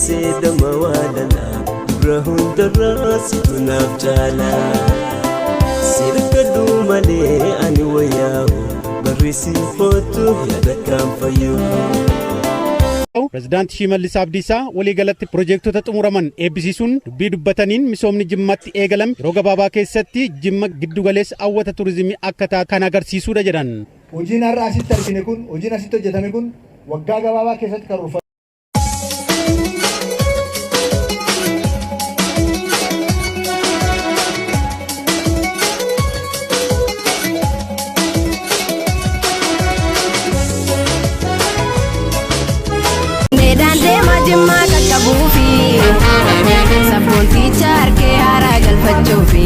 seedama waalala dura hundarraa situ naaf jaala sirkadhu malee ani wayyaa'u barrisi footu yaada kan fayyuu. Pirezidaantii Shimallis Abdiisaa walii galatti piroojektota xumuraman eebbisiisuun dubbii dubbataniin misoomni Jimmaatti eegalame yeroo gabaabaa keessatti Jimma giddu galeessa hawwata turizimii akka taate kan agarsiisudha jedhan. Hojiin har'a asitti argine kun hojiin asitti hojjetame kun waggaa gabaabaa keessatti karoorfame. Jimma kakkabuufi sabboonticha harkee haaraa galfachuufi